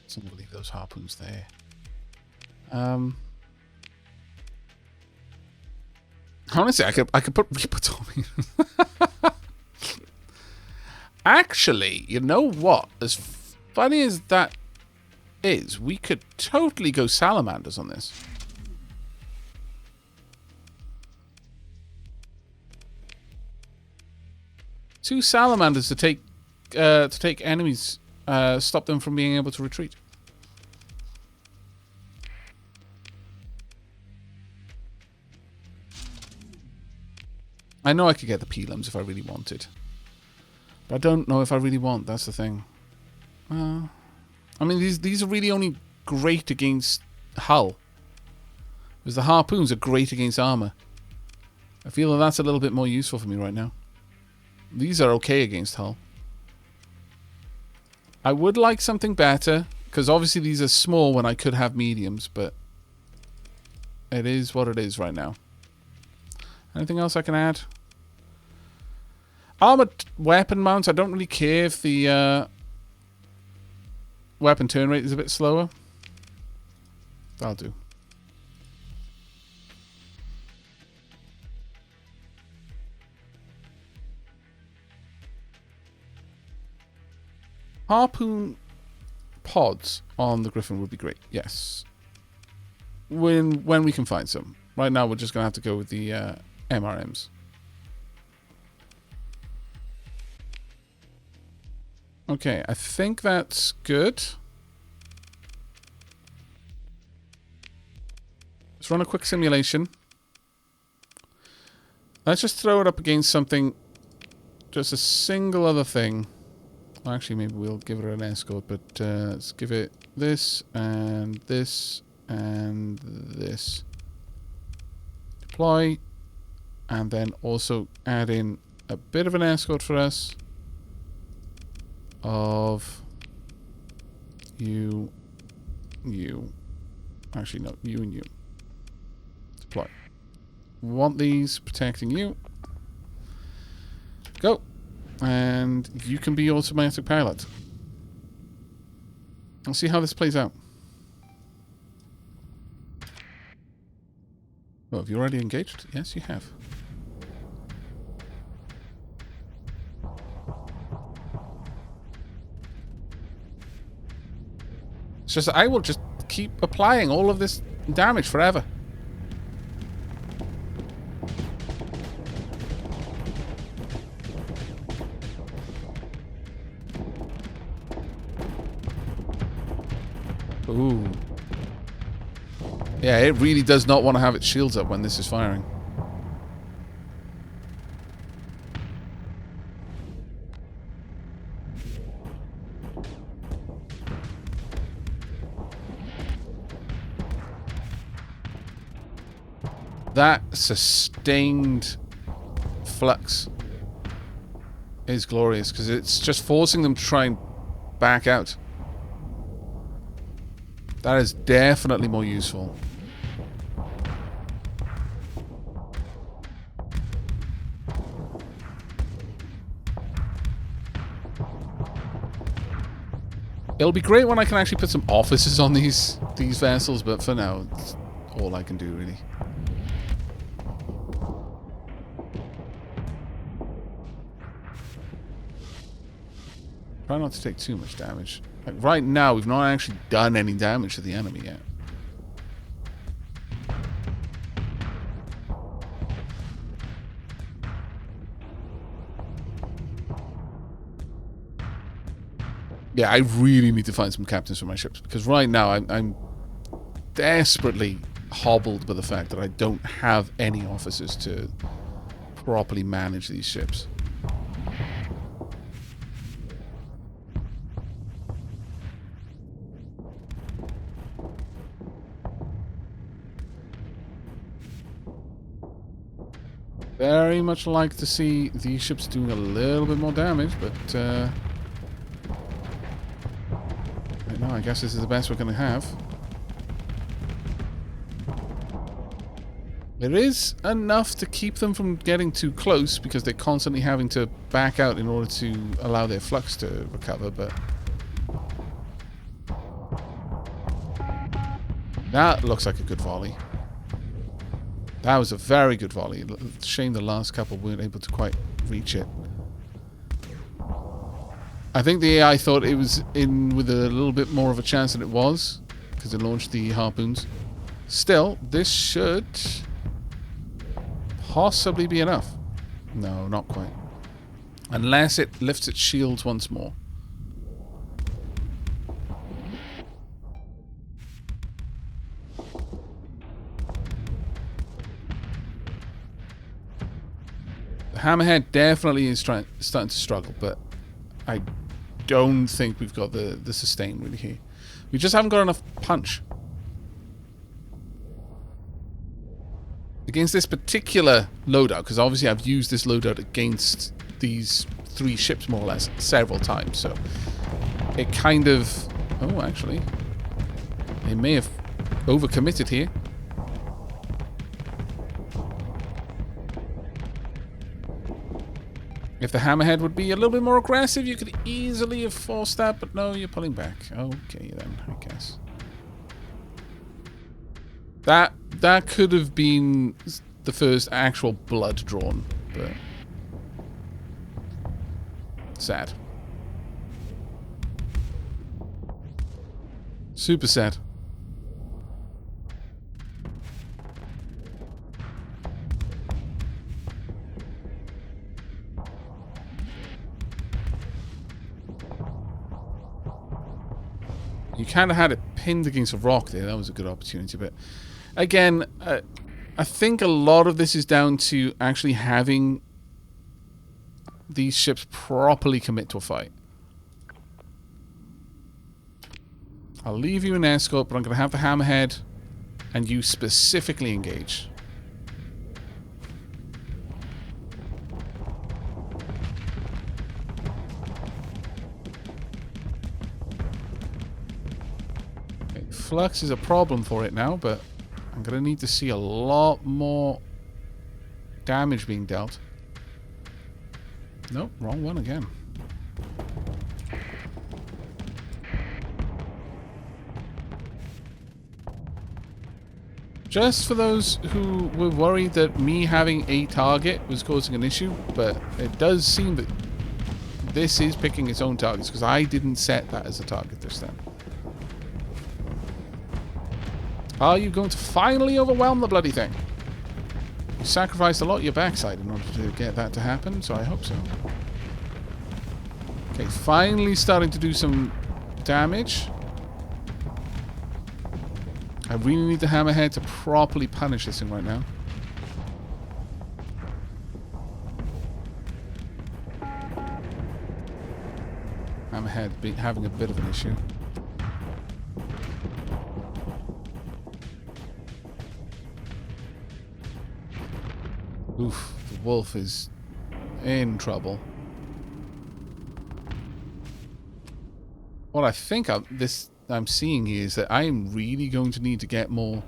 So I'm going to leave those harpoons there. Honestly, I could put Reapers on me. Actually, you know what? As funny as that is, we could totally go salamanders on this. Two salamanders to take enemies, stop them from being able to retreat. I know I could get the Pelums if I really wanted. But I don't know if I really want, that's the thing. I mean, these are really only great against hull. Because the harpoons are great against armor. I feel that that's a little bit more useful for me right now. These are okay against hull. I would like something better, because obviously these are small when I could have mediums, but it is what it is right now. Anything else I can add? Armored weapon mounts, I don't really care if the weapon turn rate is a bit slower. That'll do. Harpoon pods on the Griffin would be great. Yes. When we can find some. Right now we're just going to have to go with the MRMs. Okay, I think that's good. Let's run a quick simulation. Let's just throw it up against something. Just a single other thing. Well, actually, maybe we'll give it an escort, but let's give it this and this and this. Deploy. And then also add in a bit of an escort for us. Of you. Actually, no, you and you. Deploy. Want these protecting you. Go. And you can be automatic pilot. I'll see how this plays out. Well, have you already engaged? Yes, you have. It's just I will just keep applying all of this damage forever. Ooh. Yeah, it really does not want to have its shields up when this is firing. That sustained flux is glorious because it's just forcing them to try and back out. That is definitely more useful. It'll be great when I can actually put some offices on these vessels, but for now, it's all I can do, really. Try not to take too much damage. Like right now, we've not actually done any damage to the enemy yet. Yeah, I really need to find some captains for my ships, because right now I'm desperately hobbled by the fact that I don't have any officers to properly manage these ships. Very much like to see these ships doing a little bit more damage, but right now I guess this is the best we're going to have. There is enough to keep them from getting too close because they're constantly having to back out in order to allow their flux to recover, but That looks like a good volley. That was a very good volley. Shame the last couple weren't able to quite reach it. I think the AI thought it was in with a little bit more of a chance than it was, because it launched the harpoons. Still, this should possibly be enough. No, not quite. Unless it lifts its shields once more. The hammerhead definitely is starting to struggle, but I don't think we've got the sustain really here. We just haven't got enough punch. Against this particular loadout, because obviously I've used this loadout against these 3 ships more or less several times, so it kind of... Oh, actually, they may have overcommitted here. If the hammerhead would be a little bit more aggressive, you could easily have forced that, but no, you're pulling back. Okay, then, I guess. That could have been the first actual blood drawn, but... sad. Super sad. You kind of had it pinned against a rock there. That was a good opportunity. But again, I think a lot of this is down to actually having these ships properly commit to a fight. I'll leave you in escort, but I'm going to have the hammerhead and you specifically engage. Flux is a problem for it now, but I'm going to need to see a lot more damage being dealt. Nope, wrong one again. Just for those who were worried that me having a target was causing an issue, but it does seem that this is picking its own targets, because I didn't set that as a target this time. Are you going to finally overwhelm the bloody thing? You sacrificed a lot of your backside in order to get that to happen, so I hope so. Okay, finally starting to do some damage. I really need the hammerhead to properly punish this thing right now. Hammerhead having a bit of an issue. Oof, the wolf is in trouble. What I think I'm seeing here is that I am really going to need to get more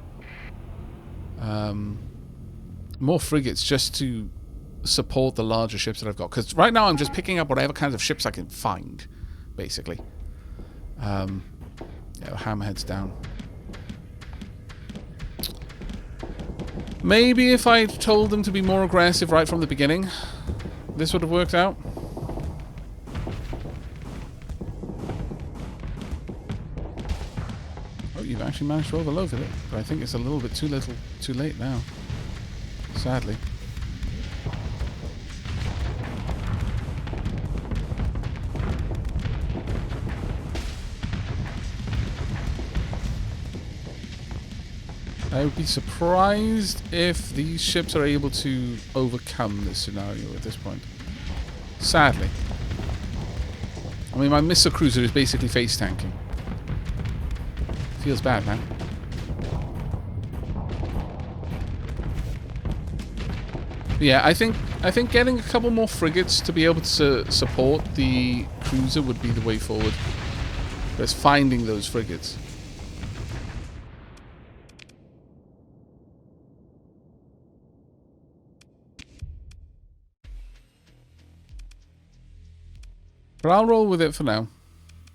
frigates just to support the larger ships that I've got. Because right now I'm just picking up whatever kinds of ships I can find, basically. Yeah, hammerhead's down. Maybe if I told them to be more aggressive right from the beginning, this would have worked out. Oh, you've actually managed to overload it, but I think it's a little bit too late now. Sadly. I would be surprised if these ships are able to overcome this scenario at this point. Sadly. I mean, my missile cruiser is basically face tanking. Feels bad, man. But yeah, I think getting a couple more frigates to be able to support the cruiser would be the way forward. But it's finding those frigates. But I'll roll with it for now.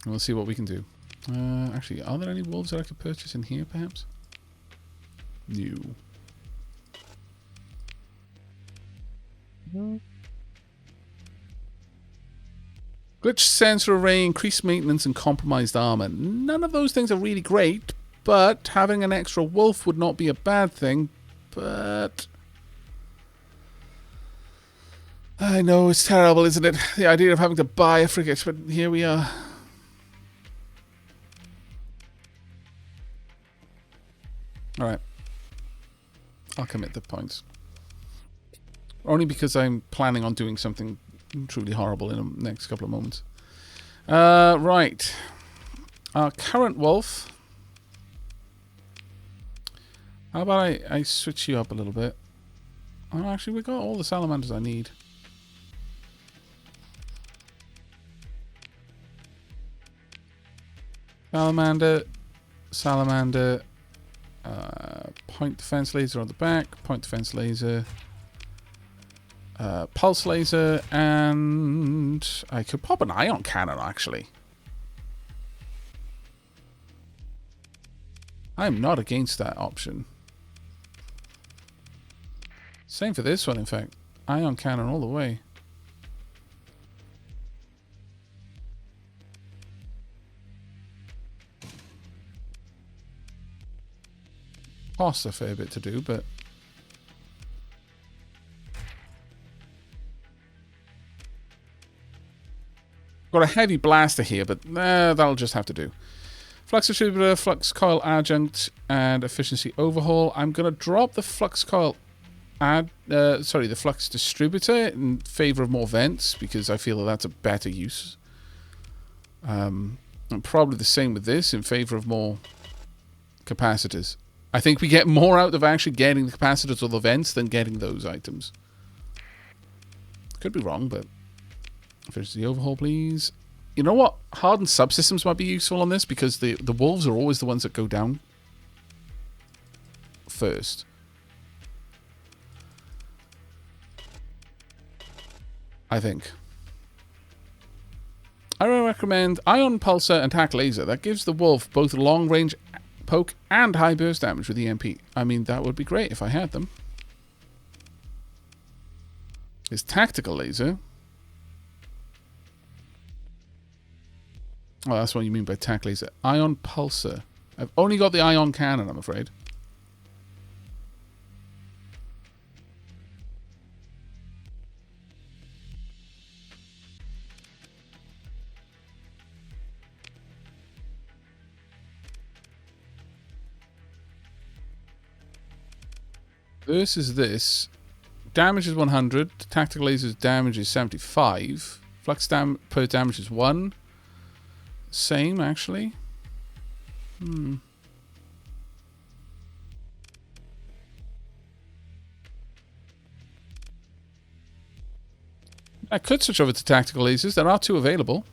And we'll see what we can do. Actually, are there any wolves that I could purchase in here, perhaps? New. Glitch sensor array, increased maintenance, and compromised armor. None of those things are really great, but having an extra wolf would not be a bad thing. But I know it's terrible, isn't it? The idea of having to buy a frigate, but here we are. Alright. I'll commit the points. Only because I'm planning on doing something truly horrible in the next couple of moments. Right. Our current wolf. How about I switch you up a little bit? Oh, actually, we've got all the salamanders I need. Salamander. Point defense laser on the back. Point defense laser. Pulse laser. And I could pop an ion cannon, actually. I'm not against that option. Same for this one, in fact. Ion cannon all the way. Costs a fair bit to do, but got a heavy blaster here, but that'll just have to do. Flux distributor, flux coil adjunct, and efficiency overhaul. I'm gonna drop the flux coil the flux distributor in favor of more vents because I feel that that's a better use. And probably the same with this in favor of more capacitors. I think we get more out of actually getting the capacitors or the vents than getting those items. Could be wrong, but efficiency overhaul, please. You know what? Hardened subsystems might be useful on this because the wolves are always the ones that go down first. I think. I recommend Ion Pulsar and Tac Laser. That gives the wolf both long range poke and high burst damage with EMP. I mean, that would be great if I had them. His Tactical Laser. Oh, that's what you mean by Tac Laser. Ion Pulsar. I've only got the Ion Cannon, I'm afraid. Versus this, damage is 100, tactical laser's damage is 75, flux per damage is 1. Same, actually. I could switch over to tactical lasers. There are 2 available.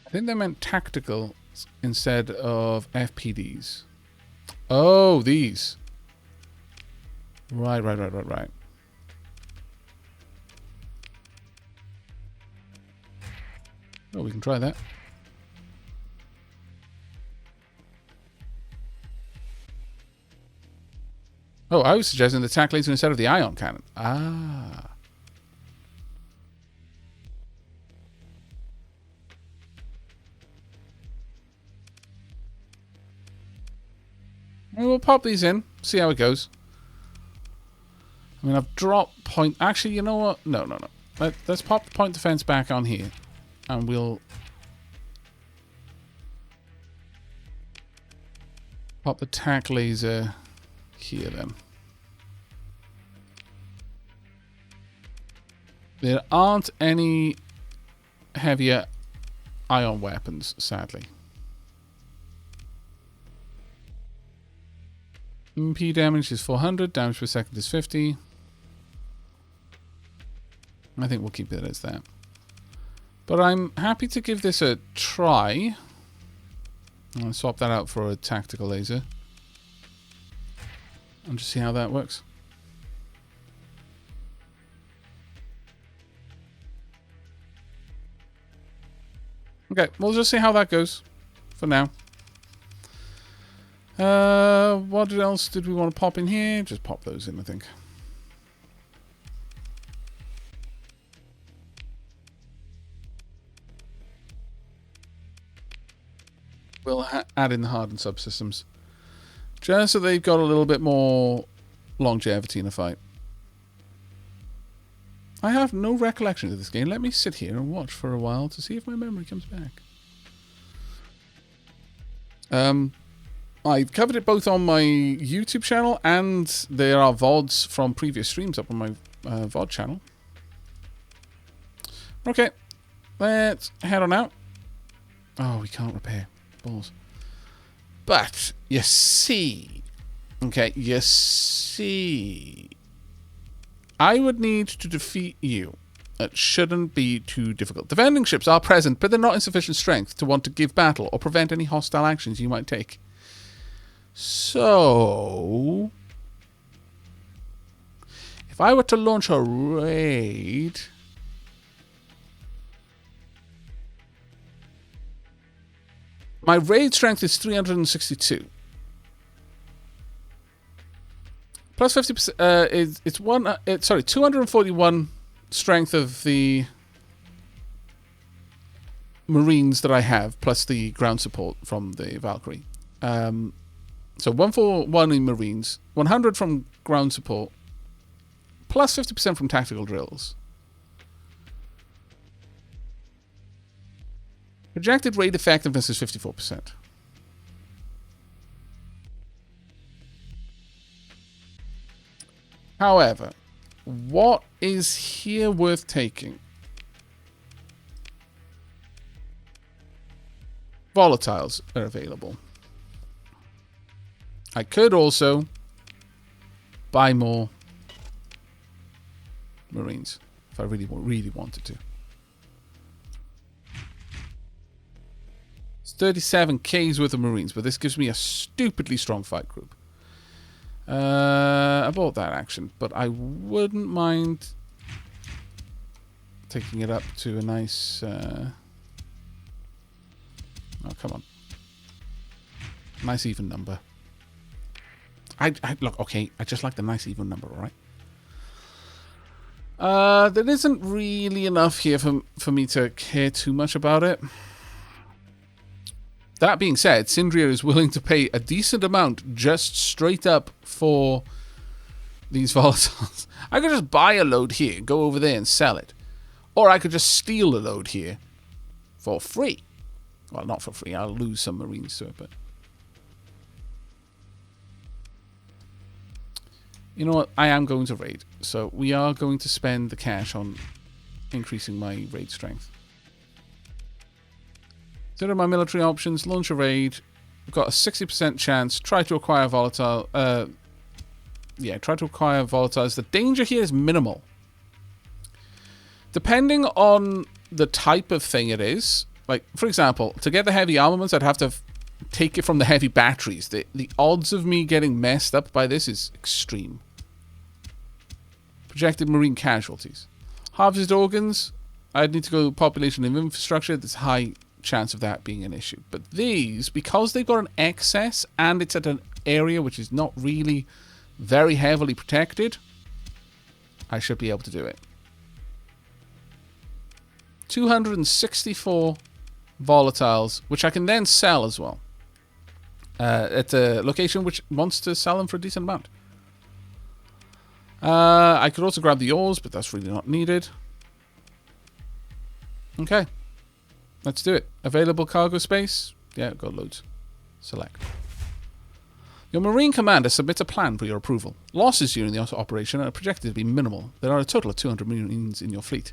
I think they meant tactical instead of FPDs. Oh, these. Right. Oh, we can try that. Oh, I was suggesting the tac laser instead of the ion cannon. Ah. We'll pop these in, see how it goes. I mean, I've dropped point... Actually, you know what? No. Let's pop the point defense back on here. And we'll... pop the tac laser here, then. There aren't any heavier ion weapons, sadly. MP damage is 400, damage per second is 50. I think we'll keep it as that. But I'm happy to give this a try. I'll swap that out for a tactical laser. And just see how that works. Okay, we'll just see how that goes for now. What else did we want to pop in here? Just pop those in, I think. We'll add in the hardened subsystems. Just so they've got a little bit more longevity in a fight. I have no recollection of this game. Let me sit here and watch for a while to see if my memory comes back. I've covered it both on my YouTube channel, and there are VODs from previous streams up on my VOD channel. Okay, let's head on out. Oh, we can't repair. Balls. But, you see... Okay, you see... I would need to defeat you. It shouldn't be too difficult. Defending ships are present, but they're not in sufficient strength to want to give battle or prevent any hostile actions you might take. So... if I were to launch a raid... my raid strength is 362. Plus 50%, it's 241 strength of the Marines that I have, plus the ground support from the Valkyrie. So 141 in Marines, 100 from ground support, plus 50% from tactical drills. Projected raid effectiveness is 54%. However, what is here worth taking? Volatiles are available. I could also buy more Marines if I really wanted to. It's 37k's worth of Marines, but this gives me a stupidly strong fight group. I bought that action, but I wouldn't mind taking it up to a nice... oh, come on. Nice even number. Look, okay, I just like the nice even number, alright? There isn't really enough here for me to care too much about it. That being said, Sindria is willing to pay a decent amount just straight up for these volatiles. I could just buy a load here, go over there and sell it. Or I could just steal a load here for free. Well, not for free. I'll lose some Marines to it, but... you know what? I am going to raid. So we are going to spend the cash on increasing my raid strength. Consider my military options, launch a raid. We've got a 60% chance. Try to acquire volatile. Try to acquire volatiles. The danger here is minimal. Depending on the type of thing it is. Like, for example, to get the heavy armaments, I'd have to take it from the heavy batteries. The odds of me getting messed up by this is extreme. Projected Marine casualties. Harvested organs. I'd need to go population and infrastructure. There's high chance of that being an issue. But these, because they've got an excess and it's at an area which is not really very heavily protected, I should be able to do it. 264 volatiles, which I can then sell as well. At a location which wants to sell them for a decent amount. I could also grab the ores, but that's really not needed. Okay. Let's do it. Available cargo space? Yeah, got loads. Select. Your Marine Commander submits a plan for your approval. Losses during the operation are projected to be minimal. There are a total of 200 Marines in your fleet.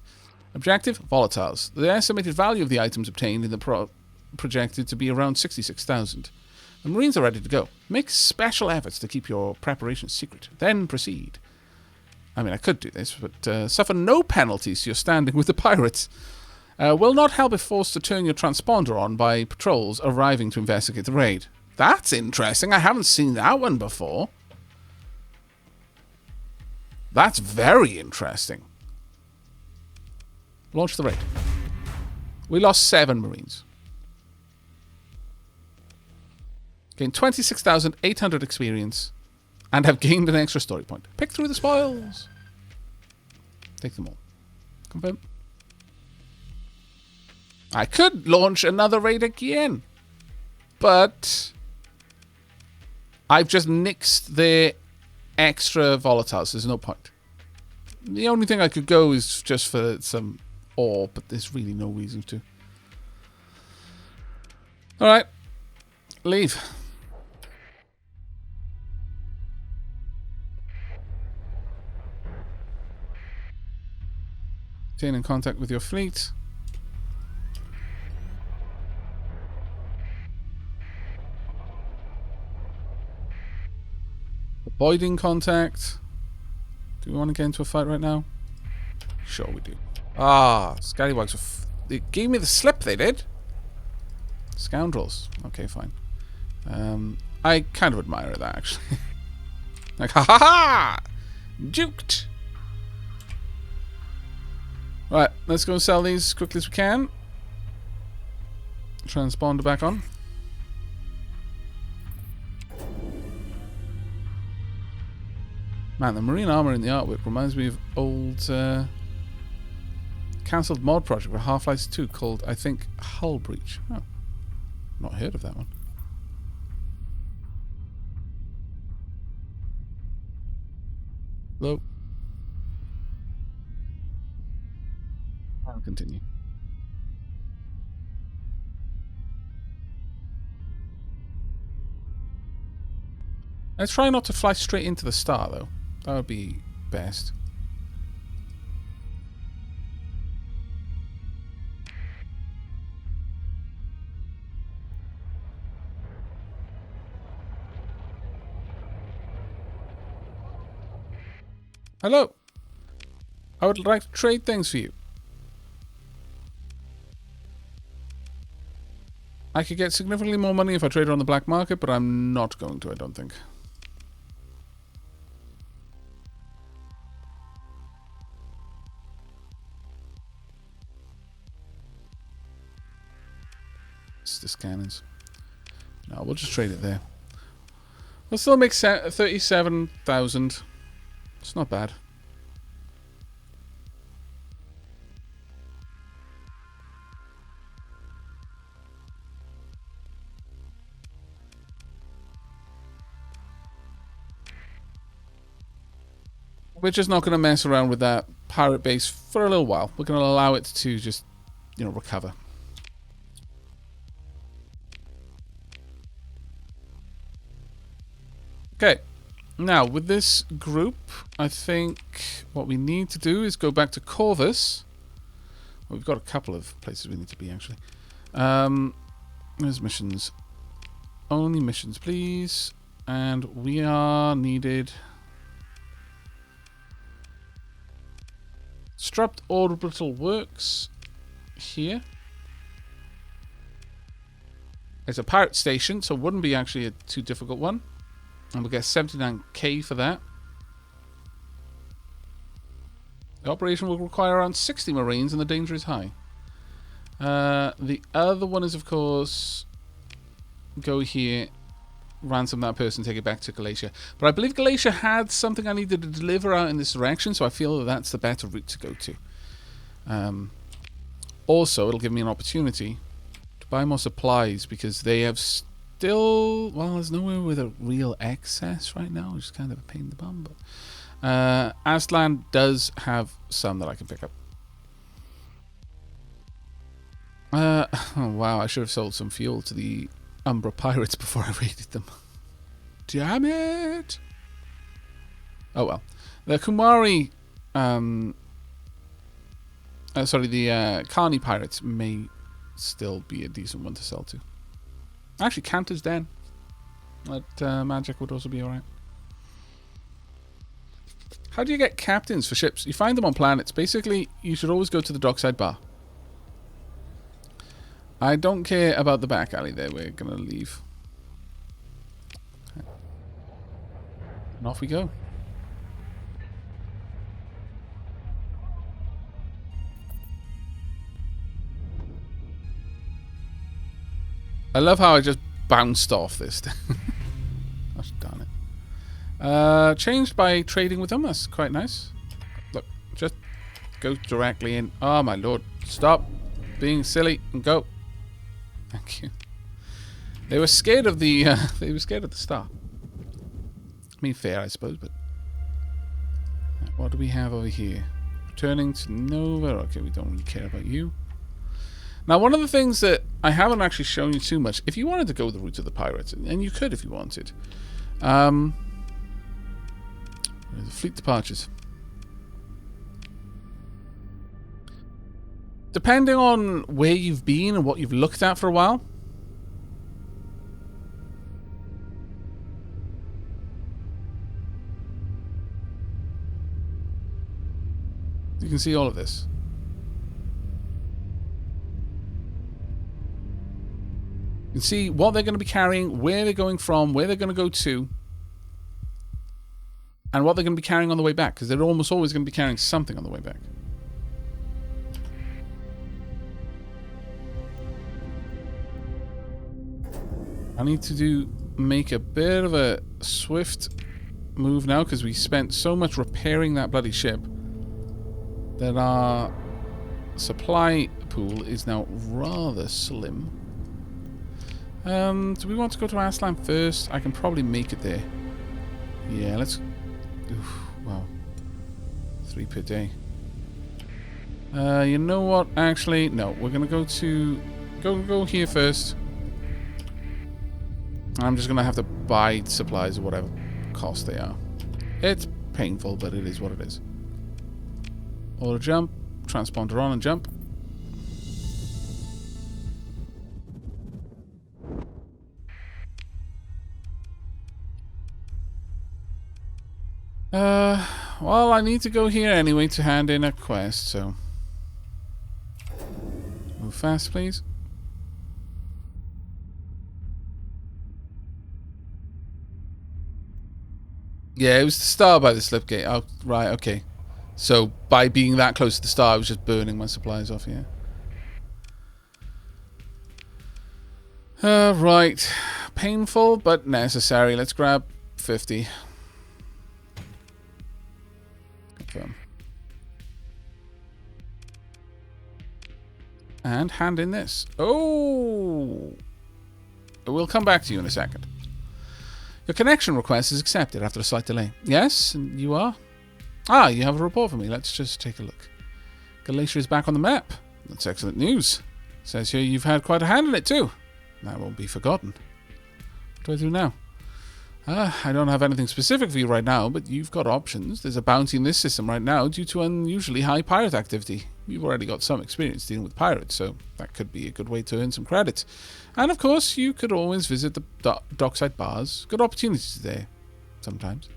Objective? Volatiles. The estimated value of the items obtained in the projected to be around 66,000. The Marines are ready to go. Make special efforts to keep your preparations secret. Then proceed. I mean, I could do this, but suffer no penalties to your standing with the pirates. Will not help if forced to turn your transponder on by patrols arriving to investigate the raid. That's interesting. I haven't seen that one before. That's very interesting. Launch the raid. We lost 7 Marines. Gain 26,800 experience. And have gained an extra story point. Pick through the spoils. Take them all. Confirm. I could launch another raid again. But I've just nixed their extra volatiles. There's no point. The only thing I could go is just for some ore, but there's really no reason to. Alright. Leave. Staying in contact with your fleet. Avoiding contact. Do we want to get into a fight right now? Sure we do. Ah, scallywags. They gave me the slip, they did. Scoundrels. Okay, fine. I kind of admire that, actually. Like, ha ha ha! Duked! Right, let's go sell these as quickly as we can. Transponder back on. Man, the marine armor in the artwork reminds me of old cancelled mod project for Half-Life 2 called, I think, Hull Breach. Oh, not heard of that one. Hello. I'll continue. Let's try not to fly straight into the star, though. That would be best. Hello. I would like to trade things for you. I could get significantly more money if I traded on the black market, but I'm not going to, I don't think. It's the scanners. No, we'll just trade it there. We'll still make 37,000. It's not bad. We're just not going to mess around with that pirate base for a little while. We're going to allow it to just, you know, recover. Okay. Now, with this group, I think what we need to do is go back to Corvus. Well, we've got a couple of places we need to be, actually. There's missions. Only missions, please. And we are needed... Disrupt orbital works here. It's a pirate station, so it wouldn't be actually a too difficult one. And we'll get 79k for that. The operation will require around 60 Marines and the danger is high. The other one is, of course, go here, ransom that person, take it back to Galatia. But I believe Galatia had something I needed to deliver out in this direction, so I feel that that's the better route to go to. Also, it'll give me an opportunity to buy more supplies because they have still... Well, there's nowhere with a real excess right now, which is kind of a pain in the bum. But Aslan does have some that I can pick up. Oh, wow, I should have sold some fuel to the Umbra pirates before I raided them. Damn it! Oh well. The Kumari... sorry, the Carney pirates may still be a decent one to sell to. Actually, Cantor's Den. That magic would also be alright. How do you get captains for ships? You find them on planets. Basically, you should always go to the dockside bar. I don't care about the back alley there. We're going to leave. Okay. And off we go. I love how I just bounced off this thing. Gosh darn it. Changed by trading with them. That's quite nice. Look, just go directly in. Oh my lord. Stop being silly and go. Thank you. They were scared of the star. I mean, fair, I suppose, but what do we have over here? Returning to Nova. Okay, we don't really care about you. Now, one of the things that I haven't actually shown you too much, if you wanted to go the route of the pirates, and you could if you wanted, the fleet departures. Depending on where you've been and what you've looked at for a while, you can see all of this. You can see what they're going to be carrying, where they're going from, where they're going to go to, and what they're going to be carrying on the way back, because they're almost always going to be carrying something on the way back. I need to make a bit of a swift move now, because we spent so much repairing that bloody ship that our supply pool is now rather slim. Do we want to go to Aslan first? I can probably make it there. Yeah, let's... Oof, wow. 3 per day. You know what? Actually, no. We're going to go to... Go here first. I'm just going to have to buy supplies at whatever cost they are. It's painful, but it is what it is. Auto jump, transponder on and jump. Well, I need to go here anyway to hand in a quest, so... Move fast, please. Yeah, it was the star by the slip gate. Oh, right, okay. So, by being that close to the star, I was just burning my supplies off here. Right. Painful, but necessary. Let's grab 50. Confirm. And hand in this. Oh! We'll come back to you in a second. Your connection request is accepted after a slight delay. Yes, and you are? Ah, you have a report for me. Let's just take a look. Galatia is back on the map. That's excellent news. Says here you've had quite a hand in it too. That won't be forgotten. What do I do now? I don't have anything specific for you right now, but you've got options. There's a bounty in this system right now due to unusually high pirate activity. You've already got some experience dealing with pirates, so that could be a good way to earn some credit. And of course, you could always visit the dockside bars. Good opportunities there, sometimes.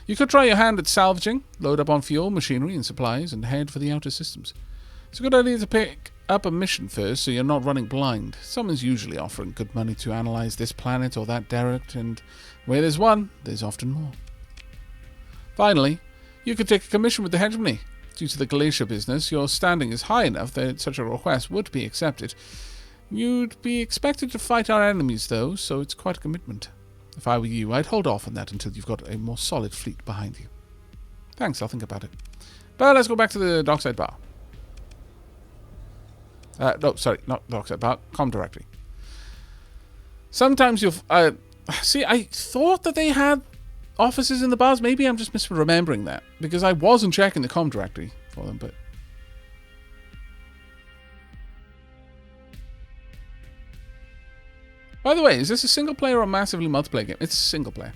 You could try your hand at salvaging, load up on fuel, machinery, and supplies, and head for the outer systems. It's a good idea to pick up a mission first so you're not running blind. Someone's usually offering good money to analyze this planet or that derelict, and where there's one, there's often more. Finally, you could take a commission with the hegemony. Due to the Galatia business, your standing is high enough that such a request would be accepted. You'd be expected to fight our enemies, though, so it's quite a commitment. If I were you, I'd hold off on that until you've got a more solid fleet behind you. Thanks, I'll think about it. But let's go back to the dockside bar. No, sorry, not dockside bar. Com directory. Sometimes you'll... see, I thought that they had offices in the bars. Maybe I'm just misremembering that, because I wasn't checking the com directory for them, but... By the way, is this a single player or massively multiplayer game? It's single player.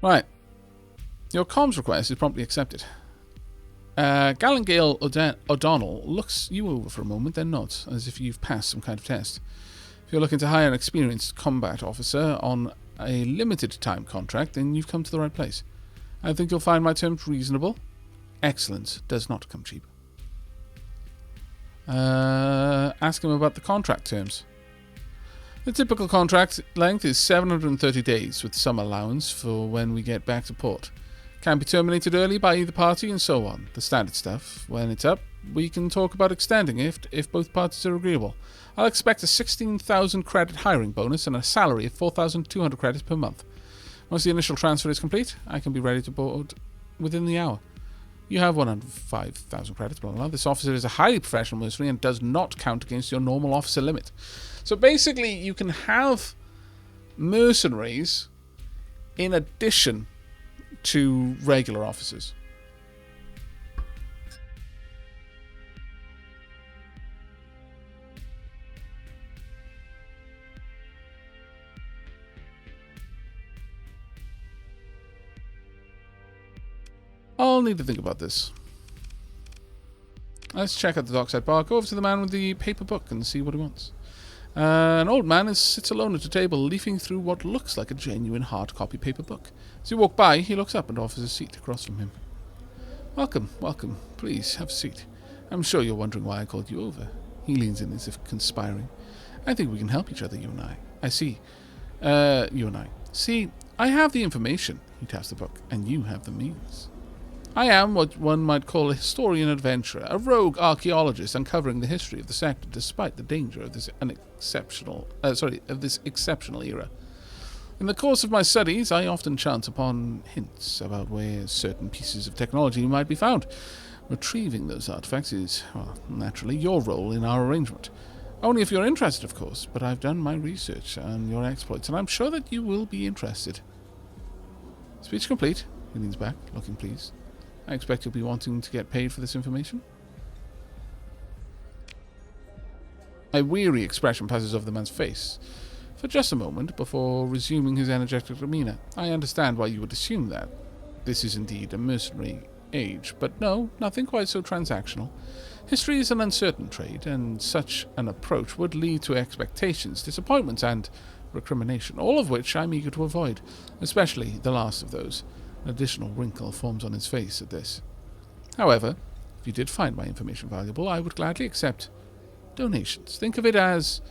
Right. Your comms request is promptly accepted. Gallengale O'Donnell looks you over for a moment, then nods, as if you've passed some kind of test. If you're looking to hire an experienced combat officer on a limited time contract, then you've come to the right place. I think you'll find my terms reasonable. Excellence does not come cheap. Ask him about the contract terms. The typical contract length is 730 days with some allowance for when we get back to port. Can be terminated early by either party and so on. The standard stuff. When it's up, we can talk about extending it if both parties are agreeable. I'll expect a 16,000 credit hiring bonus and a salary of 4,200 credits per month. Once the initial transfer is complete, I can be ready to board within the hour. You have 105,000 credits, blah, blah, blah. This officer is a highly professional mercenary and does not count against your normal officer limit. So basically, you can have mercenaries in addition to regular officers. I'll need to think about this. Let's check out the dockside bar. Go over to the man with the paper book and see what he wants. An old man sits alone at a table, leafing through what looks like a genuine hard copy paper book. As you walk by, he looks up and offers a seat across from him. Welcome, welcome. Please, have a seat. I'm sure you're wondering why I called you over. He leans in as if conspiring. I think we can help each other, you and I. I see. You and I. See, I have the information, he taps the book, and you have the means. I am what one might call a historian adventurer, a rogue archaeologist uncovering the history of the sector despite the danger of this exceptional era. In the course of my studies, I often chance upon hints about where certain pieces of technology might be found. Retrieving those artifacts is, well, naturally your role in our arrangement. Only if you're interested, of course, but I've done my research on your exploits, and I'm sure that you will be interested. Speech complete. He leans back, looking pleased. I expect you'll be wanting to get paid for this information. A weary expression passes over the man's face for just a moment before resuming his energetic demeanor. I understand why you would assume that. This is indeed a mercenary age, but no, nothing quite so transactional. History is an uncertain trade, and such an approach would lead to expectations, disappointments, and recrimination, all of which I'm eager to avoid, especially the last of those. An additional wrinkle forms on his face at this. However, if you did find my information valuable, I would gladly accept donations. Think of it as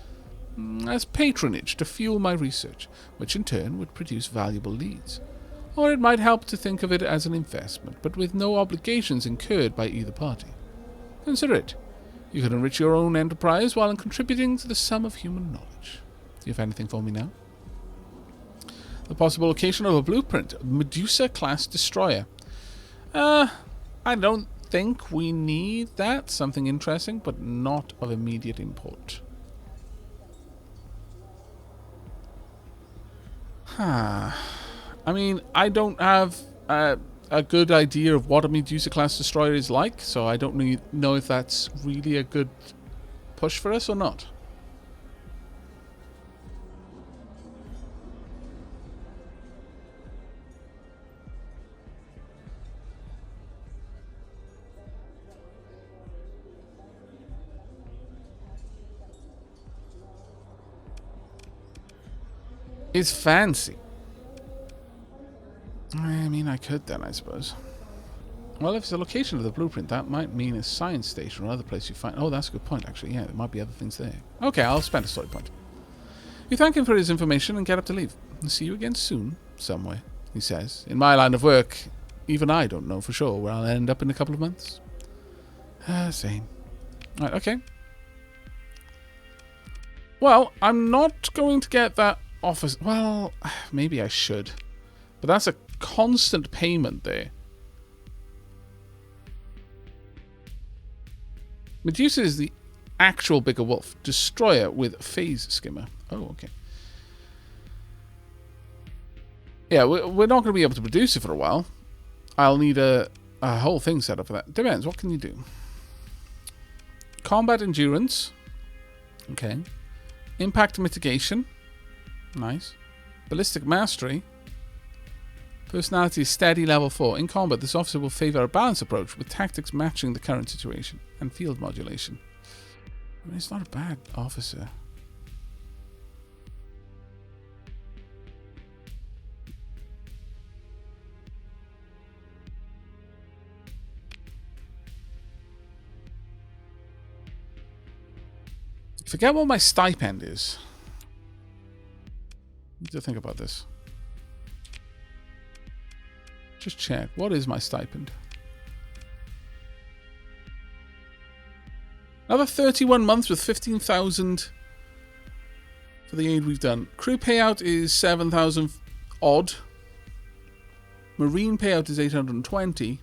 patronage to fuel my research, which in turn would produce valuable leads. Or it might help to think of it as an investment, but with no obligations incurred by either party. Consider it. You can enrich your own enterprise while contributing to the sum of human knowledge. Do you have anything for me now? The possible location of a blueprint, Medusa-class destroyer. I don't think we need that. Something interesting, but not of immediate import. I mean, I don't have a good idea of what a Medusa-class destroyer is like, so I don't know if that's really a good push for us or not. It's fancy. I mean, I could then, I suppose. Well, if it's the location of the blueprint, that might mean a science station or another place you find... Oh, that's a good point, actually. Yeah, there might be other things there. Okay, I'll spend a story point. You thank him for his information and get up to leave. I'll see you again soon, somewhere, he says. In my line of work, even I don't know for sure where I'll end up in a couple of months. Same. Right, okay. Well, I'm not going to get that office... Well, maybe I should. But that's a constant payment there. Medusa is the actual bigger wolf. Destroyer with phase skimmer. Oh, okay. Yeah, we're not going to be able to produce it for a while. I'll need a whole thing set up for that. Depends. What can you do? Combat endurance. Okay. Impact mitigation. Nice. Ballistic mastery. Personality is steady, level 4. In combat, this officer will favor a balanced approach with tactics matching the current situation and field modulation. I mean, it's not a bad officer. Forget what my stipend is. I need to think about this. Just check. What is my stipend? Another 31 months with 15,000 for the aid we've done. Crew payout is 7,000 odd. Marine payout is 820.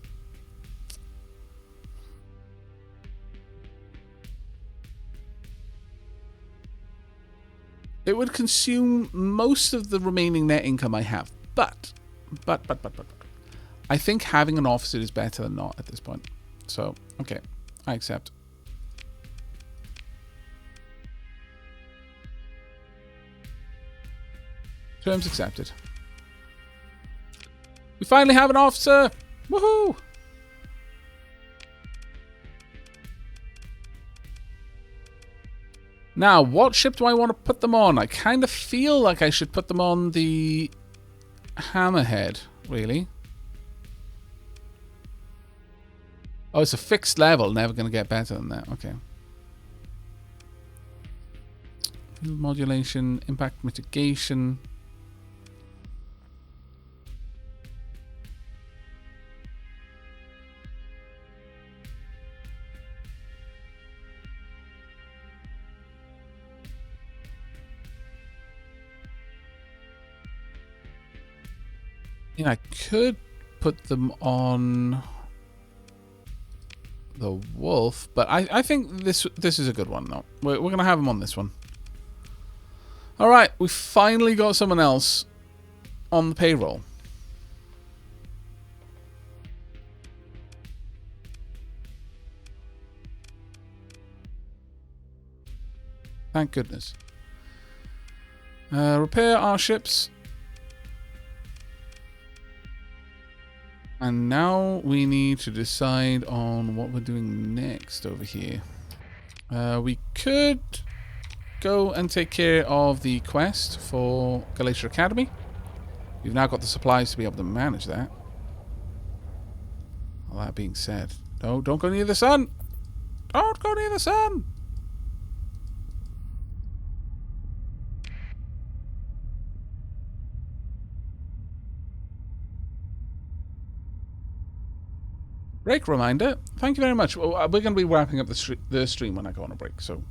It would consume most of the remaining net income I have. But. I think having an officer is better than not at this point. So, okay. I accept. Terms accepted. We finally have an officer! Woohoo! Now, what ship do I want to put them on? I kind of feel like I should put them on the Hammerhead, really. Oh, it's a fixed level. Never going to get better than that. Okay. Modulation, impact mitigation. Yeah, I could put them on the Wolf, but I think this is a good one, though. We're going to have them on this one. All right, we finally got someone else on the payroll. Thank goodness. Repair our ships. And now we need to decide on what we're doing next over here. We could go and take care of the quest for Glacier Academy. We've now got the supplies to be able to manage that. All that being said, no, don't go near the sun! Don't go near the sun! Break reminder. Thank you very much. Well, we're going to be wrapping up the stream when I go on a break, so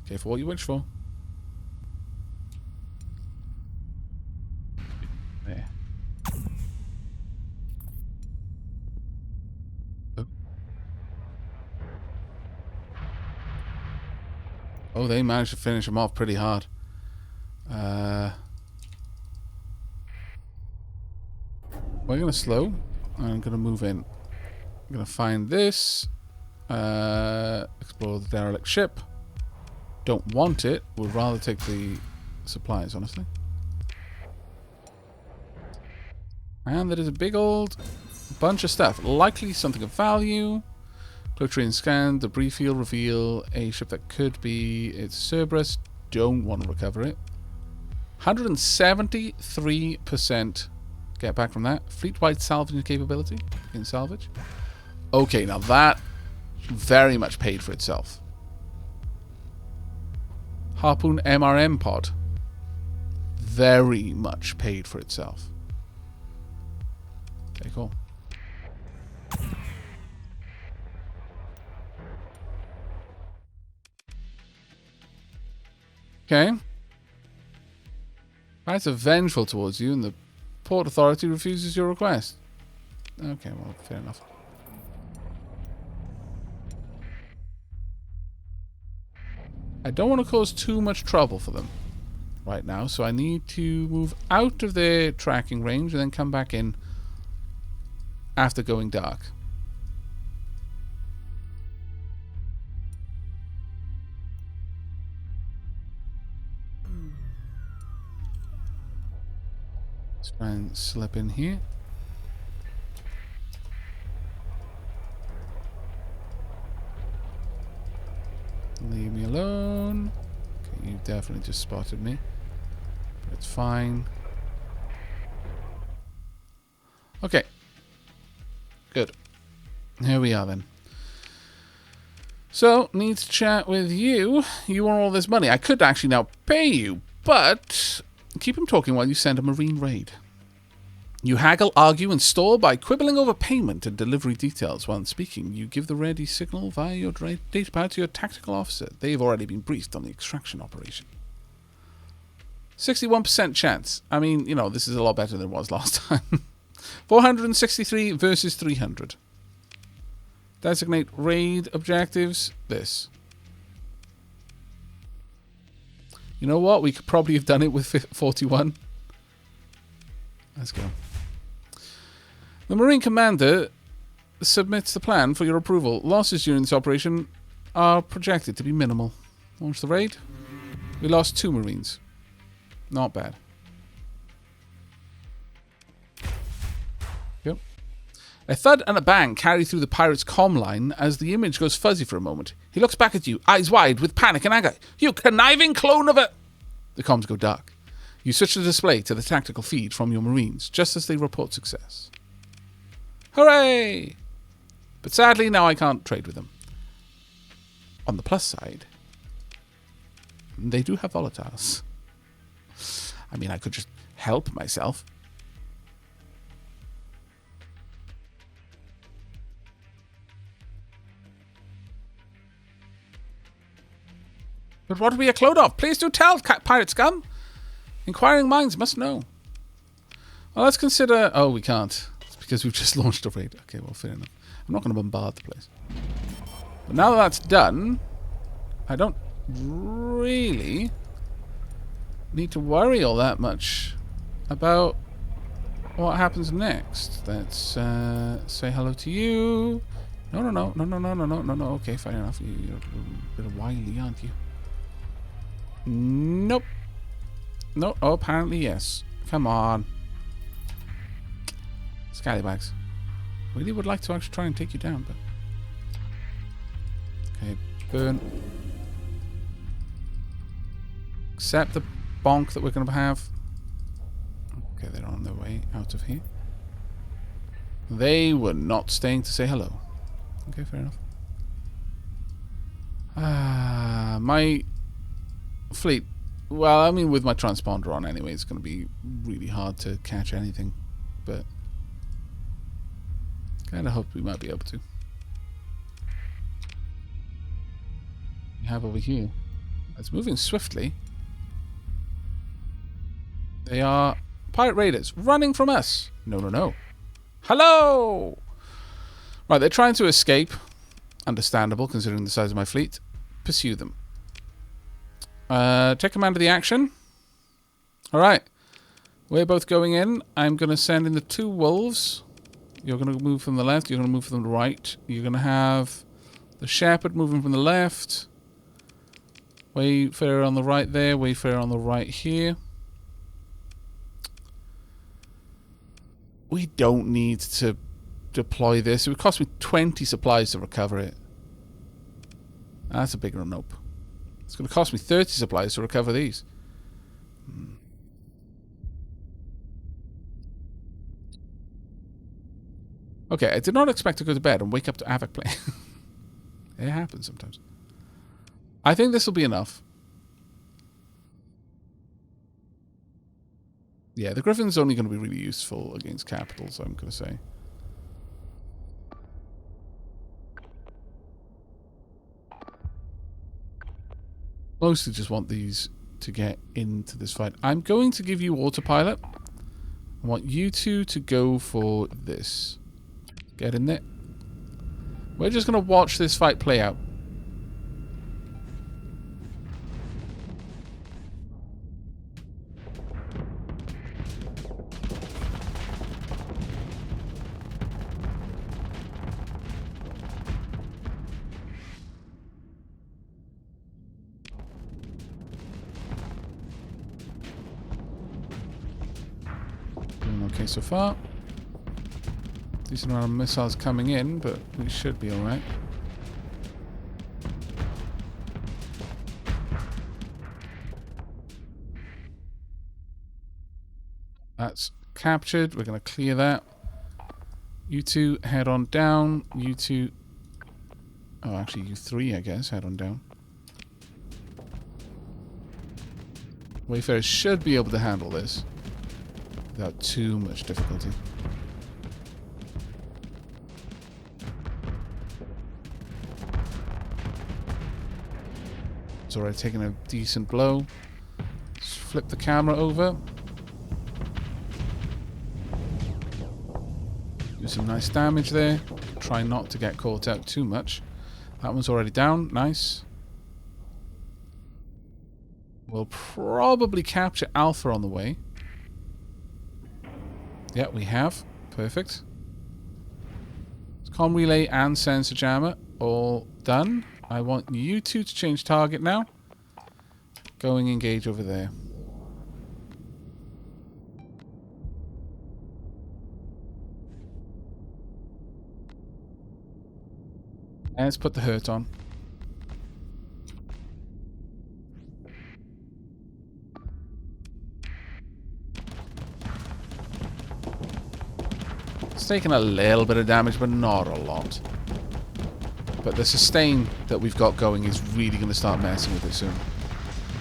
careful what you wish for. There. Oh, they managed to finish him off pretty hard. We're going to slow. I'm going to move in. I'm going to find this. Explore the derelict ship. Don't want it. Would rather take the supplies, honestly. And there is a big old bunch of stuff. Likely something of value. Clotrian scan. Debris field reveal. A ship that could be. It's Cerberus. Don't want to recover it. 173% get back from that. Fleet-wide salvaging capability. In salvage. Okay, now that very much paid for itself. Harpoon MRM pod. Very much paid for itself. Okay, cool. Okay. Knights are vengeful towards you and the Port Authority refuses your request. Okay, well, fair enough. I don't want to cause too much trouble for them right now, so I need to move out of their tracking range and then come back in after going dark. Let's try and slip in here. Leave me alone. Okay, you definitely just spotted me. But it's fine. Okay. Good. Here we are then. So, need to chat with you. You want all this money. I could actually now pay you, but keep him talking while you send a marine raid. You haggle, argue, and stall by quibbling over payment and delivery details. While speaking, you give the ready signal via your datapad to your tactical officer. They've already been briefed on the extraction operation. 61% chance. I mean, you know, this is a lot better than it was last time. 463 versus 300. Designate raid objectives. This. You know what? We could probably have done it with 41. Let's go. The Marine Commander submits the plan for your approval. Losses during this operation are projected to be minimal. Launch the raid. We lost 2 Marines. Not bad. Yep. A thud and a bang carry through the pirate's comm line as the image goes fuzzy for a moment. He looks back at you, eyes wide with panic and anger. You conniving clone of a... The comms go dark. You switch the display to the tactical feed from your Marines, just as they report success. Hooray! But sadly, now I can't trade with them. On the plus side, they do have volatiles. I mean, I could just help myself. But what are we a clone of? Please do tell, pirate scum. Inquiring minds must know. Well, let's consider... Oh, we can't. It's because we've just launched a raid. Okay, well, fair enough. I'm not going to bombard the place. But now that that's done, I don't really need to worry all that much about what happens next. Let's say hello to you. No. Okay, fair enough. You're a bit of wily, aren't you? Nope. No. Oh, apparently yes. Come on. Scallybags. Really would like to actually try and take you down, but... Okay, burn. Accept the bonk that we're going to have. Okay, they're on their way out of here. They were not staying to say hello. Okay, fair enough. My fleet... Well, I mean, with my transponder on anyway, it's going to be really hard to catch anything. But... kind of hope we might be able to. We have over here. It's moving swiftly. They are pirate raiders running from us. No. Hello! Right, they're trying to escape. Understandable, considering the size of my fleet. Pursue them. Take command of the action. Alright. We're both going in. I'm going to send in the 2 wolves. You're going to move from the left. You're going to move from the right. You're going to have the shepherd moving from the left. Wayfarer on the right there. Wayfarer on the right here. We don't need to deploy this. It would cost me 20 supplies to recover it. That's a bigger nope. It's going to cost me 30 supplies to recover these. Okay, I did not expect to go to bed and wake up to Aavak play. It happens sometimes. I think this will be enough. Yeah, the Griffin's only going to be really useful against capitals, I'm going to say. Mostly just want these to get into this fight. I'm going to give you autopilot. I want you two to go for this. Get in there. We're just going to watch this fight play out. Doing okay so far. Decent amount of missiles coming in, but we should be alright. That's captured. We're going to clear that. You two head on down. You two... Oh, actually, you three, I guess, head on down. Wayfarers should be able to handle this. without too much difficulty. It's already taken a decent blow. Let's flip the camera over. Do some nice damage there. Try not to get caught out too much. That one's already down. Nice. We'll probably capture Alpha on the way. Yeah, we have. Perfect. Comm relay and sensor jammer all done. I want you two to change target now. Going engage over there. And let's put the hurt on. It's taken a little bit of damage, but not a lot. But the sustain that we've got going is really going to start messing with it soon.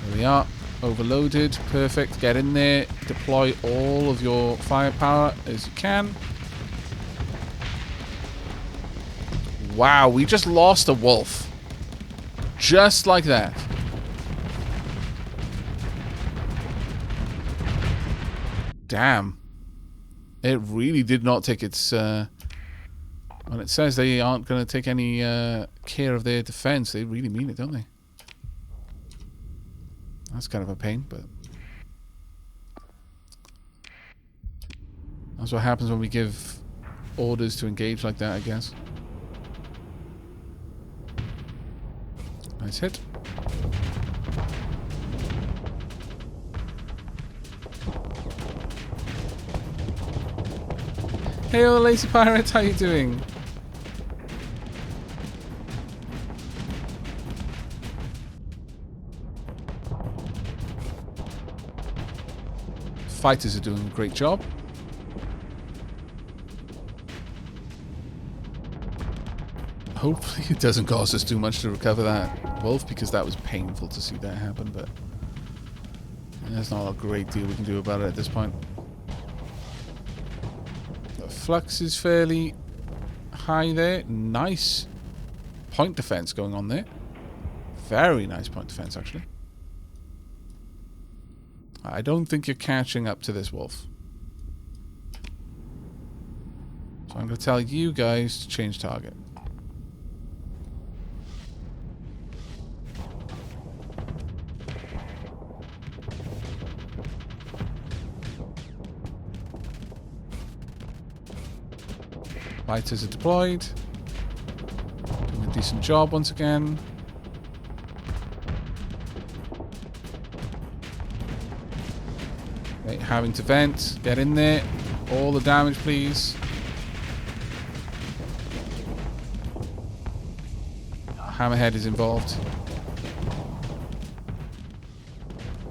There we are. Overloaded. Perfect. Get in there. Deploy all of your firepower as you can. Wow, we just lost a wolf. Just like that. Damn. It really did not take its... when it says they aren't going to take any care of their defense, they really mean it, don't they? That's kind of a pain, but... that's what happens when we give orders to engage like that, I guess. Nice hit. Hey, old lazy pirate, how you doing? Fighters are doing a great job. Hopefully it doesn't cost us too much to recover that wolf, because that was painful to see that happen, but there's not a great deal we can do about it at this point. The flux is fairly high there. Nice point defense going on there. Very nice point defense, actually. I don't think you're catching up to this wolf. So I'm going to tell you guys to change target. Fighters are deployed. Doing a decent job once again. Okay, having to vent. Get in there. All the damage, please. Hammerhead is involved.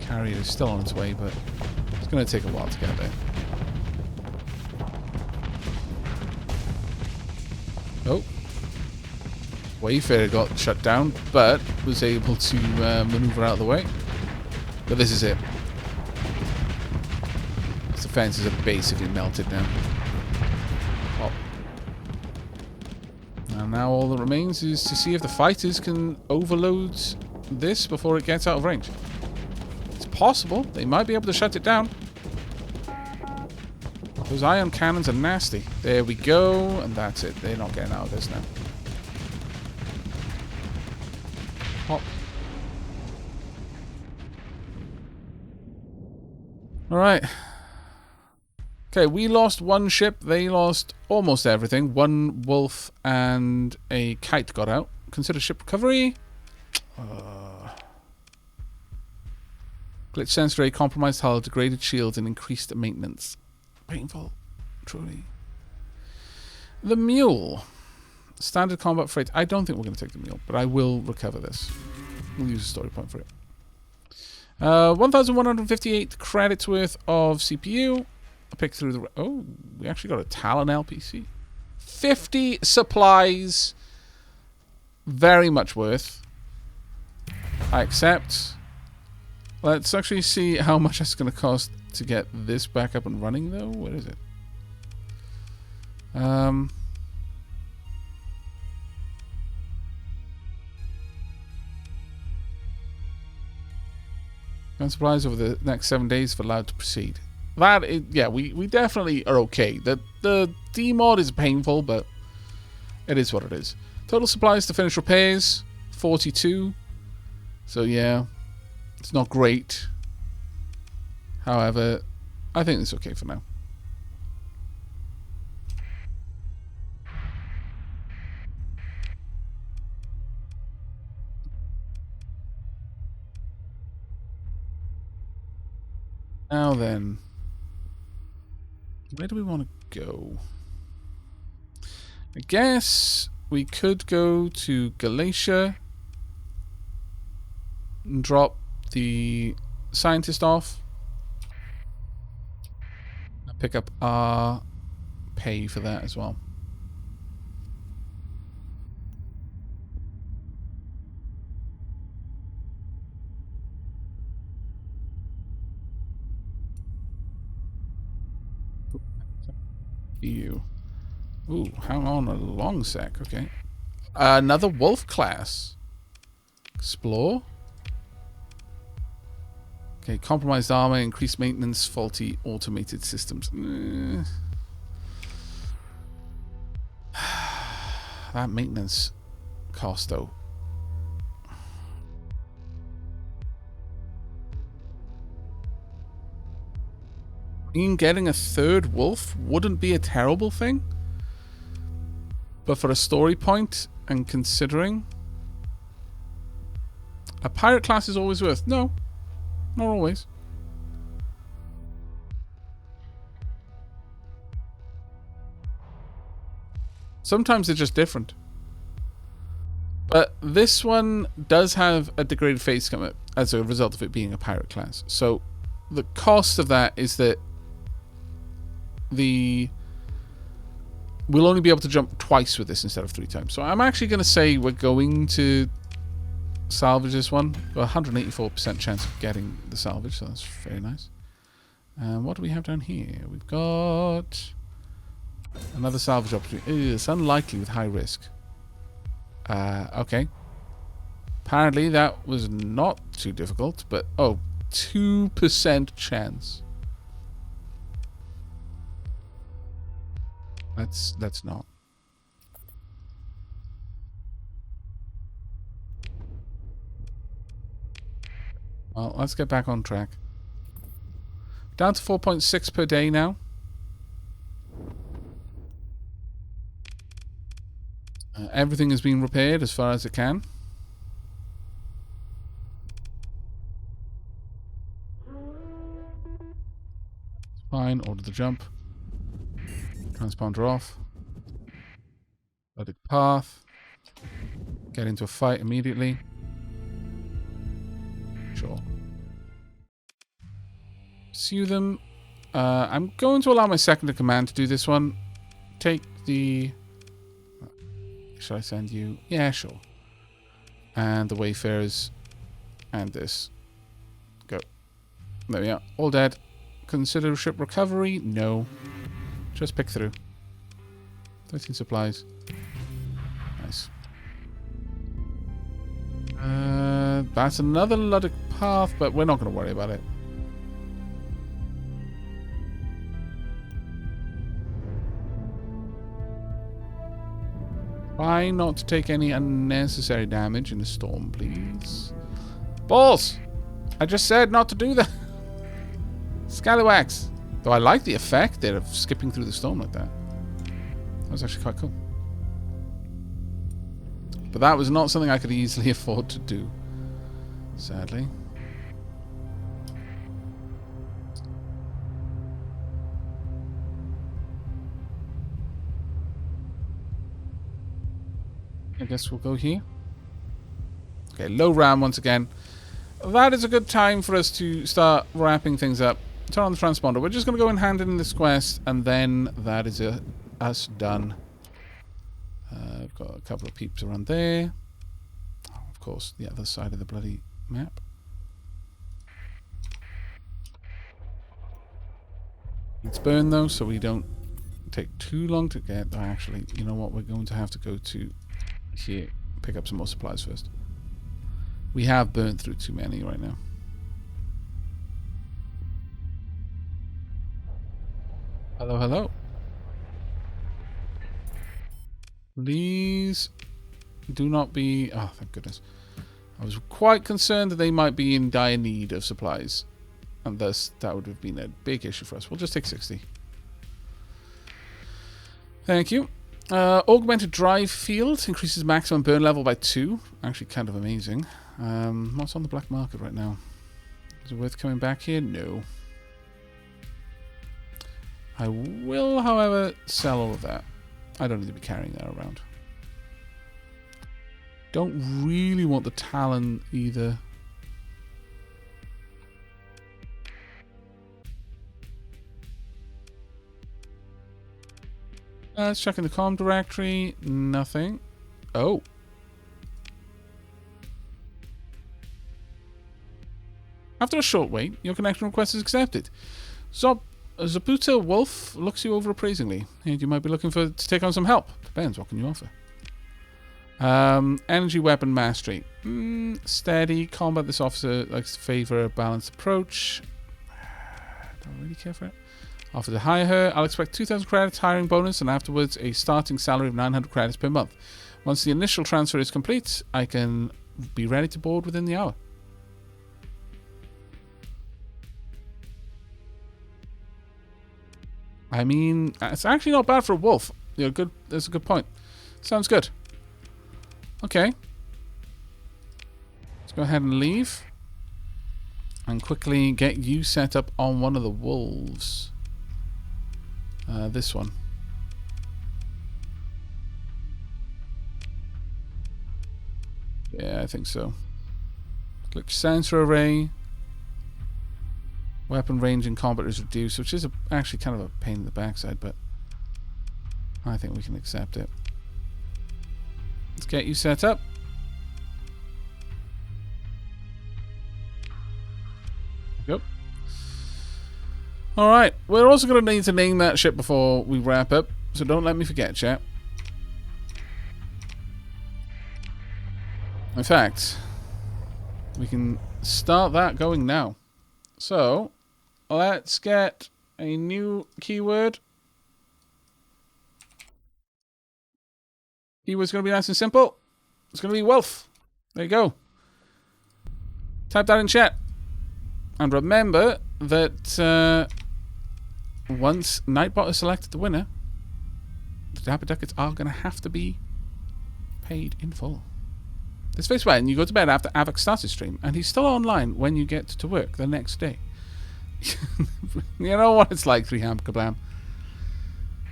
Carrier is still on its way, but it's going to take a while to get there. Oh. Wayfarer got shut down, but was able to maneuver out of the way. But this is it. The defenses are basically melted now. Oh. And now all that remains is to see if the fighters can overload this before it gets out of range. It's possible. They might be able to shut it down. Those ion cannons are nasty. There we go, and that's it. They're not getting out of this now. Hop. Alright. Okay, we lost one ship. They lost almost everything. One wolf and a kite got out. Consider ship recovery. Glitch sensor array, compromised hull, degraded shields, and increased maintenance. Painful, truly. The mule. Standard combat freight. I don't think we're going to take the mule, but I will recover this. We'll use a story point for it. 1,158 credits worth of CPU. I'll pick through the... oh, we actually got a Talon LPC. 50 supplies. Very much worth. I accept. Let's actually see how much it's going to cost to get this back up and running, though. Where is it? And supplies over the next 7 days for allowed to proceed. That is, yeah, we definitely are okay. The demod is painful, but it is what it is. Total supplies to finish repairs, 42. So yeah, it's not great. However, I think it's okay for now. Now then, where do we want to go? I guess we could go to Galatia and drop the scientist off. I'll pick up our pay for that as well. You. Ooh, hang on a long sec. Okay. Another wolf class. Explore. Okay, compromised armor, increased maintenance, faulty automated systems. That maintenance cost, though. Getting a third wolf wouldn't be a terrible thing. But for a story point, and considering... A pirate class is always worth... No. Not always. Sometimes they're just different. But this one does have a degraded face come up as a result of it being a pirate class. So the cost of that is that we'll only be able to jump twice with this instead of 3 times. So I'm actually going to say we're going to salvage this one. 184% chance of getting the salvage, so that's very nice. What do we have down here? We've got another salvage opportunity. It's unlikely with high risk. Okay. Apparently that was not too difficult, but 2% chance. That's not. Well, let's get back on track. Down to 4.6 per day now. Everything is being repaired as far as it can. Fine, order the jump. Transponder off. Loaded path. Get into a fight immediately. Sure. Pursue them. I'm going to allow my second in command to do this one. Take the... Should I send you? Yeah, sure. And the Wayfarers. And this. Go. There we are. All dead. Consider ship recovery? No. Just pick through. 13 supplies. Nice. That's another Luddic path, but we're not going to worry about it. Try not to take any unnecessary damage in the storm, please. Balls! I just said not to do that. Scallywags. Though I like the effect there of skipping through the storm like that. That was actually quite cool. But that was not something I could easily afford to do. Sadly. I guess we'll go here. Okay, low RAM once again. That is a good time for us to start wrapping things up. Turn on the transponder. We're just going to go and hand in this quest, and then that is us done. I've got a couple of peeps around there. Oh, of course, the other side of the bloody map. It's burn though, so we don't take too long to get. Actually, you know what? We're going to have to go to here, pick up some more supplies first. We have burned through too many right now. Hello, hello. Please do not be... Oh, thank goodness. I was quite concerned that they might be in dire need of supplies. And thus, that would have been a big issue for us. We'll just take 60. Thank you. Augmented drive field increases maximum burn level by 2. Actually, kind of amazing. What's on the black market right now? Is it worth coming back here? No. I will, however, sell all of that. I don't need to be carrying that around. Don't really want the Talon either. Let's check in the comm directory. Nothing. Oh. After a short wait, your connection request is accepted. Zaputa Wolf looks you over appraisingly, and you might be looking to take on some help. Depends, what can you offer? Energy weapon mastery. Steady. Combat this officer likes to favor a balanced approach. Don't really care for it. Offer to hire her. I'll expect 2,000 credits hiring bonus, and afterwards a starting salary of 900 credits per month. Once the initial transfer is complete, I can be ready to board within the hour. I mean, it's actually not bad for a wolf. Yeah, good. That's a good point. Sounds good. Okay. Let's go ahead and leave. And quickly get you set up on one of the wolves. This one. Yeah, I think so. Click sensor array. Weapon range in combat is reduced, which is actually kind of a pain in the backside, but I think we can accept it. Let's get you set up. Yep. Alright, we're also going to need to name that ship before we wrap up, so don't let me forget, chat. In fact, we can start that going now. So, let's get a new keyword. Keyword's going to be nice and simple. It's going to be wolf. There you go. Type that in chat. And remember that once Nightbot has selected the winner, the Dapper Ducats are going to have to be paid in full. This face when you go to bed after Aavak starts his stream, and he's still online when you get to work the next day. You know what it's like, 3ham kablam.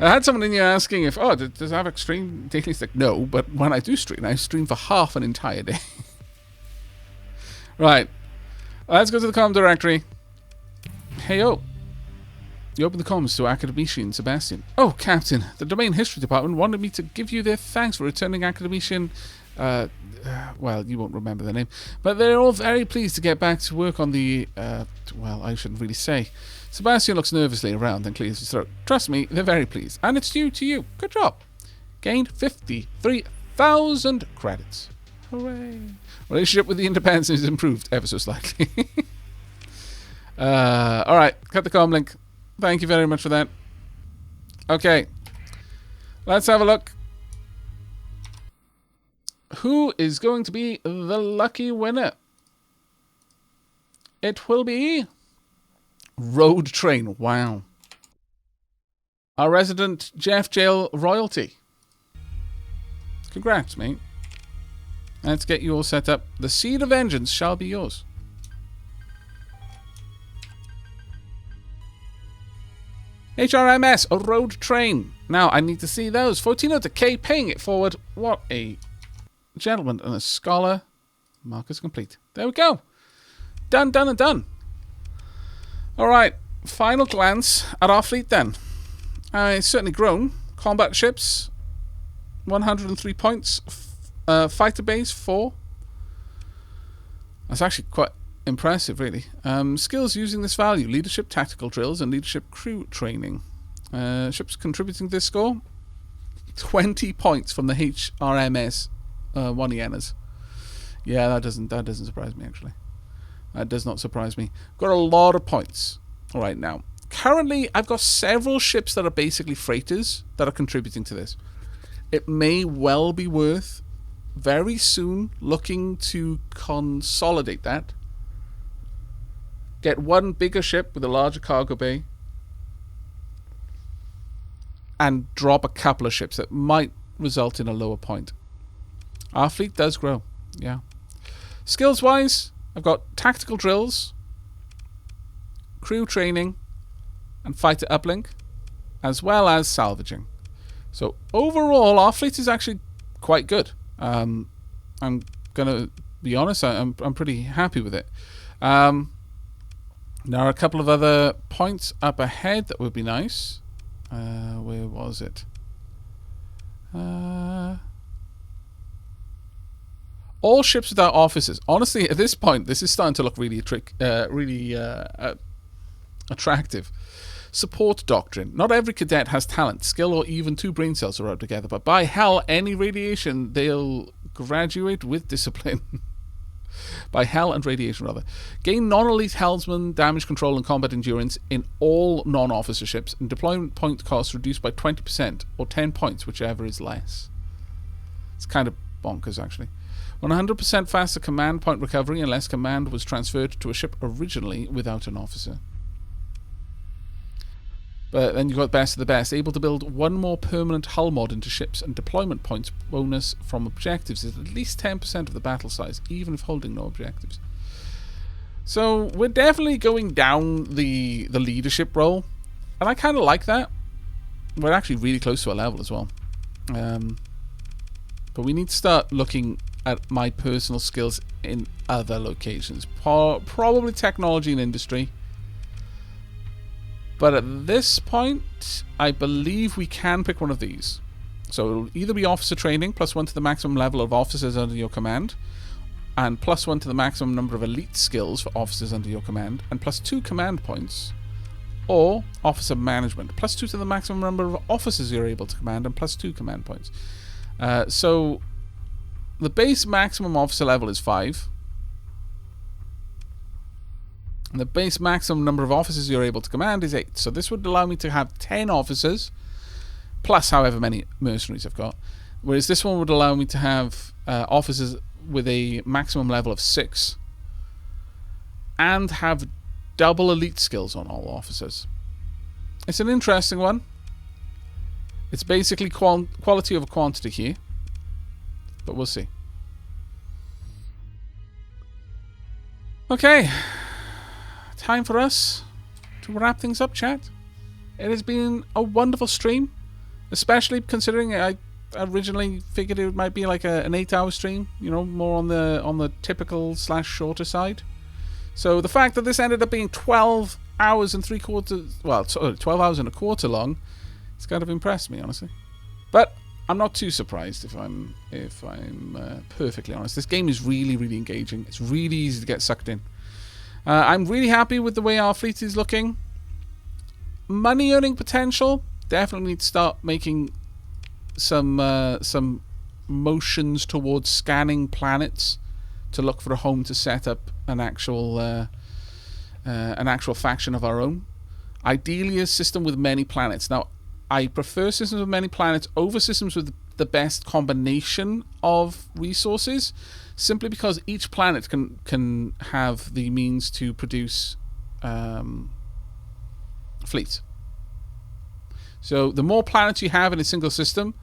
I had someone in here asking if, oh, does Aavak stream daily? It's like, no, but when I do stream, I stream for half an entire day. Right. Let's go to the comm directory. Hey, oh. You open the comms to Academician Sebastian. Oh, Captain, the Domain History Department wanted me to give you their thanks for returning Academician. Well, you won't remember the name. But they're all very pleased to get back to work on the, well, I shouldn't really say. Sebastian looks nervously around and clears his throat. Trust me, they're very pleased. And it's due to you. Good job. Gained 53,000 credits. Hooray. Relationship with the Independents is improved ever so slightly. Alright, cut the comm link. Thank you very much for that. Okay. Let's have a look. Who is going to be the lucky winner? It will be Road Train. Wow. Our resident Jeff Jail royalty. Congrats, mate. Let's get you all set up. The Seed of Vengeance shall be yours. HRMS, a Road Train. Now, I need to see those. 14 to K, paying it forward. What a gentleman and a scholar. Markers complete. There we go. Done, done, and done. Alright, final glance at our fleet then. It's certainly grown. Combat ships, 103 points. Fighter base, 4. That's actually quite impressive, really. Skills using this value: leadership, tactical drills, and leadership crew training. Ships contributing to this score: 20 points from the HRMS 1 Hyenas. Yeah, that doesn't surprise me, actually. That does not surprise me. Got a lot of points right now. Currently, I've got several ships that are basically freighters that are contributing to this. It may well be worth very soon looking to consolidate that. Get one bigger ship with a larger cargo bay and drop a couple of ships that might result in a lower point. Our fleet does grow, yeah. Skills-wise, I've got tactical drills, crew training, and fighter uplink, as well as salvaging. So overall, our fleet is actually quite good. I'm gonna be honest, I'm pretty happy with it. Now a couple of other points up ahead that would be nice. Where was it? All ships without officers. Honestly, at this point, this is starting to look really attractive. Support doctrine. Not every cadet has talent, skill, or even 2 brain cells to rub together, but by hell, any radiation, they'll graduate with discipline. By hell and radiation, rather. Gain non-elite helmsman, damage control, and combat endurance in all non-officer ships, and deployment point costs reduced by 20%, or 10 points, whichever is less. It's kind of bonkers, actually. 100% faster command point recovery unless command was transferred to a ship originally without an officer. But then you've got best of the best. Able to build 1 more permanent hull mod into ships, and deployment points bonus from objectives is at least 10% of the battle size, even if holding no objectives. So we're definitely going down the leadership role, and I kind of like that. We're actually really close to a level as well. But we need to start looking at my personal skills in other locations. Probably technology and industry. But at this point, I believe we can pick one of these. So it'll either be officer training, +1 to the maximum level of officers under your command, and +1 to the maximum number of elite skills for officers under your command, and +2 command points, or officer management, +2 to the maximum number of officers you're able to command, and +2 command points. So the base maximum officer level is 5. And the base maximum number of officers you're able to command is 8. So this would allow me to have 10 officers, plus however many mercenaries I've got. Whereas this one would allow me to have officers with a maximum level of 6. And have double elite skills on all officers. It's an interesting one. It's basically quality over quantity here. But we'll see. Okay. Time for us to wrap things up, chat. It has been a wonderful stream, especially considering I originally figured it might be like an 8-hour stream, you know, more on the typical / shorter side. So the fact that this ended up being 12 hours and 3/4, well, 12 hours and a quarter long, it's kind of impressed me, honestly. But I'm not too surprised if I'm perfectly honest. This game is really, really engaging. It's really easy to get sucked in. I'm really happy with the way our fleet is looking. Money earning potential. Definitely need to start making some motions towards scanning planets to look for a home to set up an actual faction of our own. Ideally, a system with many planets. Now, I prefer systems with many planets over systems with the best combination of resources, simply because each planet can have the means to produce fleets. So the more planets you have in a single system,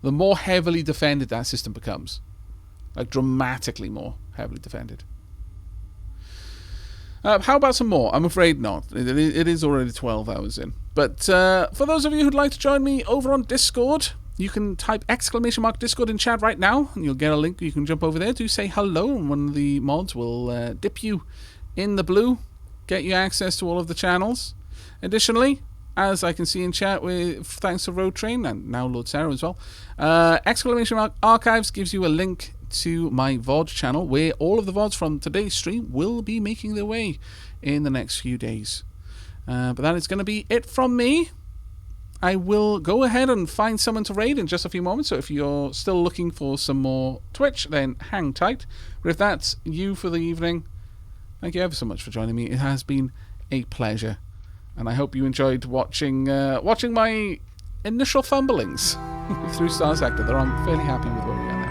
the more heavily defended that system becomes. Like dramatically more heavily defended. How about some more? I'm afraid not. It is already 12 hours in. But for those of you who'd like to join me over on Discord, you can type !Discord in chat right now, and you'll get a link. You can jump over there. Do say hello, and one of the mods will dip you in the blue, get you access to all of the channels. Additionally, as I can see in chat, thanks to Road Train, and now Lord Sarah as well, !Archives gives you a link to my VOD channel, where all of the VODs from today's stream will be making their way in the next few days. But that is going to be it from me. I will go ahead and find someone to raid in just a few moments, so if you're still looking for some more Twitch, then hang tight. But if that's you for the evening, thank you ever so much for joining me. It has been a pleasure, and I hope you enjoyed watching my initial fumblings through Starsector. I'm fairly happy with where we are now.